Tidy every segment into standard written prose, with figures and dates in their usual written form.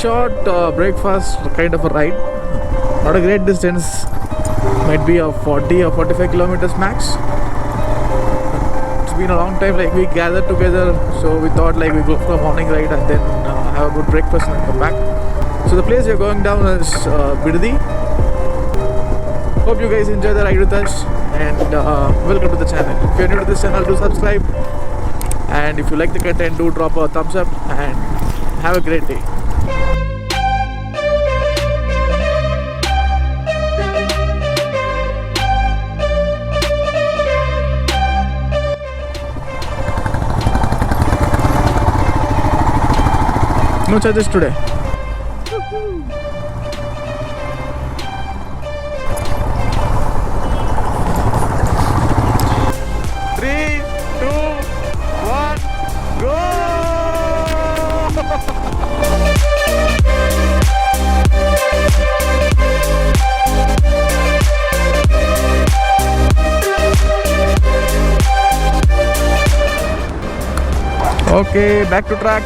short breakfast kind of a ride. Not a great distance. Might be a 40 or 45 kilometers max. It's been a long time like we gathered together, so we thought like we go for a morning ride and then have a good breakfast and come back. So the place we're going down is Bididi. Hope you guys enjoy the ride with us, and welcome to the channel. If you're new to this channel, do subscribe, and if you like the content, do drop a thumbs up and have a great day. No charges today. Three, two, one, go! Okay, back to track.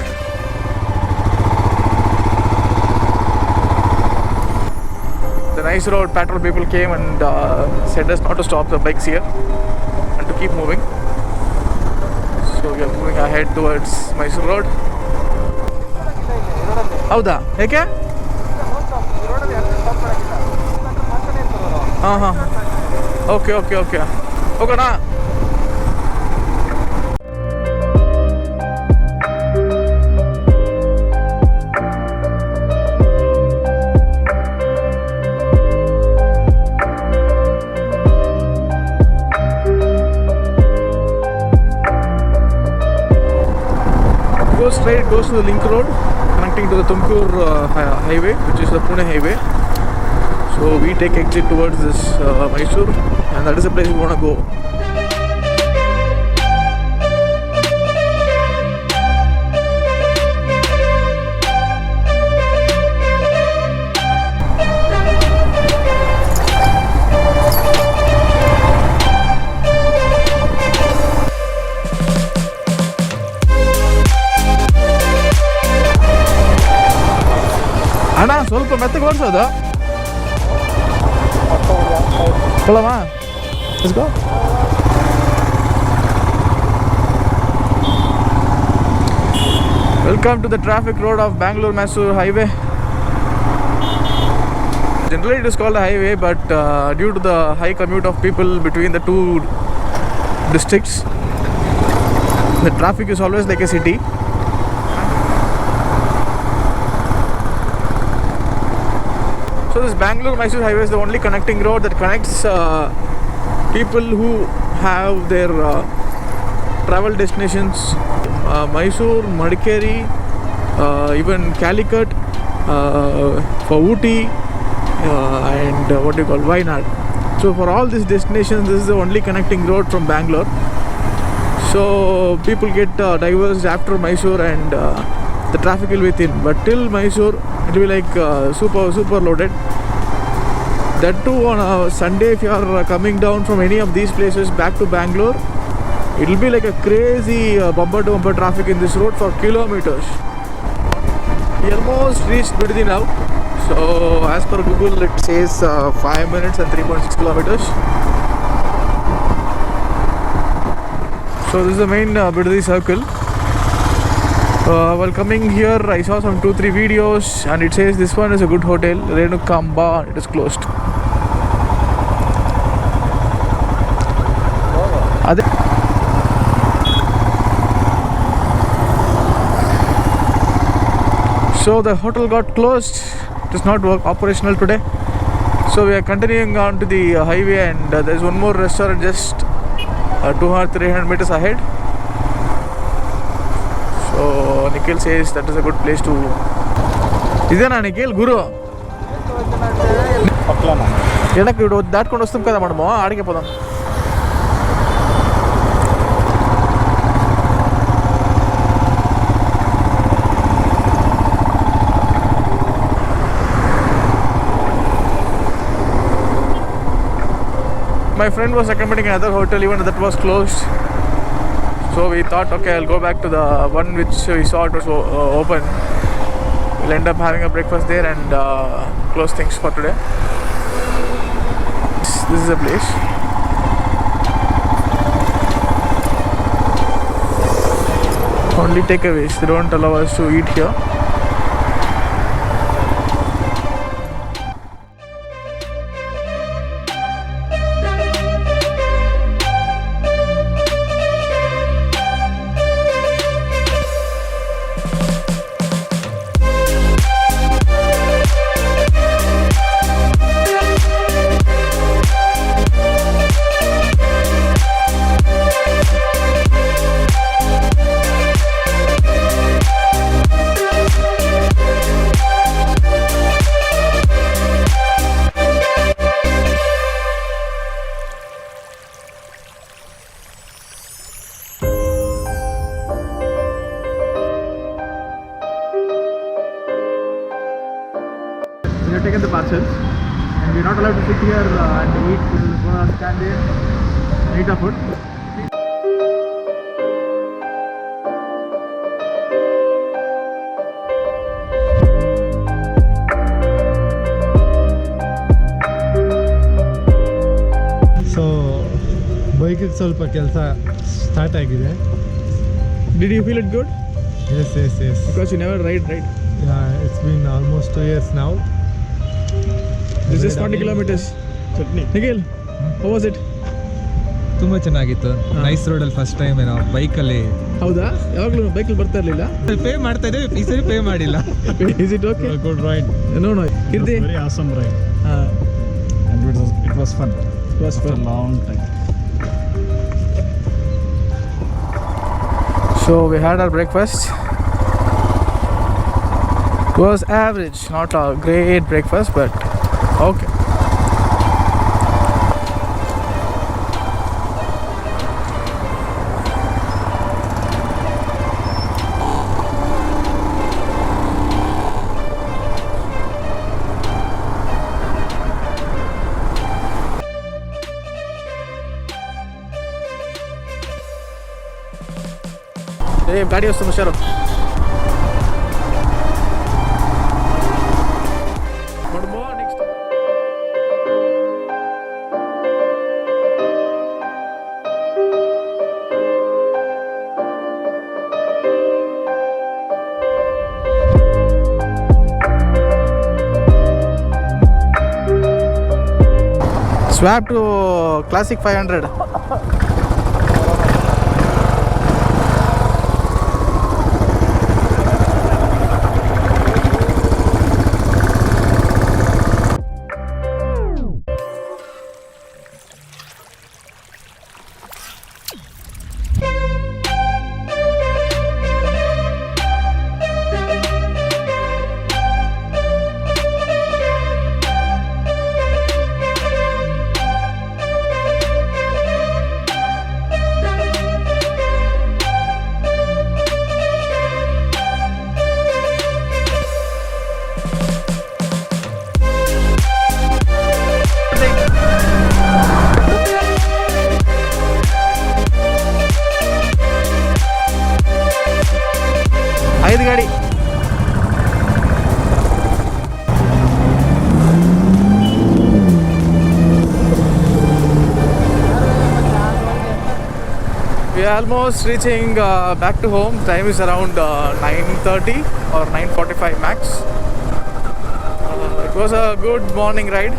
The nice road, patrol people came and said us not to stop the bikes here and to keep moving. So we are moving ahead towards Mysore Road. ಹೌದಾ ಏಕೆ ಹಾಂ okay okay okay ಹೋಗೋಣ. Goes straight, goes to the link road connecting to the Tumkur highway, which is the Pune highway. So we take exit towards this Mysore, and that is the place we want to go. ಅಣ್ಣ ಸ್ವಲ್ಪ ಮೆತ್ತಗೆ ಓಡಿಸೋದು ಕೊಳವಾ let's go. Welcome to the traffic road of Bangalore-Mysore highway. Generally it is called a highway, but due to the high commute of people between the two districts, the traffic is always like a city. So this Bangalore-Mysore highway is the only connecting road that connects people who have their travel destinations Mysore, Madikeri, even Calicut, for Ooty, and what do you call Wayanad. So for all these destinations, this is the only connecting road from Bangalore. So people get diverged after Mysore, and the traffic will be thin. But till Mysore, it will be like super loaded. That too on a Sunday, if you are coming down from any of these places back to Bangalore, it will be like a crazy bumper to bumper traffic in this road for kilometers. We almost reached Bididi now. So as per Google, it says 5 minutes and 3.6 kilometers. So this is the main Bididi circle. While coming here, I saw some 2-3 videos, and it says this one is a good hotel, Renukamba, it is closed. So the hotel got closed. It is not operational today. So we are continuing on to the highway, and there is one more restaurant just 200-300 meters ahead. So Nikhil says that is a good place to. Idena Nikhil Guru. Enak idu datkondu vastam kada madamu adike podam. My friend was recommending another hotel, even that was closed. So we thought, okay, I'll go back to the one which we saw it was open. We'll end up having a breakfast there and close things for today. This is the place. Only takeaways. They don't allow us to eat here. We have taken the parcels and we're not allowed to sit here and eat. We're going to stand there and eat our food. So ಬೈಕಿಗೆ ಸ್ವಲ್ಪ ಕೆಲಸ start ಆಗಿದೆ. Did you feel it good? Yes. Because you never ride, right? Yeah, it's been almost 2 years now. This is 40 kilometers. Nikhil, how was it? ತುಂಬ ಚೆನ್ನಾಗಿತ್ತು. Nice ರೋಡಲ್ಲಿ first time ಏನೋ ಬೈಕಲ್ಲಿ. ಹೌದಾ? ಯಾವಾಗಲೂ ಬೈಕಲ್ಲಿ ಬರ್ತಾ ಇರಲಿಲ್ಲ? ಪೇ ಮಾಡ್ತಾ ಇದ್ದೀವಿ, ಈ ಸರಿ ಪೇ ಮಾಡಿಲ್ಲ. Is it okay? Good ride. No. Kirti? Very awesome ride. And it was fun. It was After fun. a long time. So we had our breakfast. It was average, not a great breakfast, but okay. Hey, गाड़ी वस्तु हुशारो. Good morning. Swap to Classic 500. ಐದು ಗಾಡಿ. We are almost reaching back to home. Time is around 9:30 or 9:45 max. It was a good morning ride.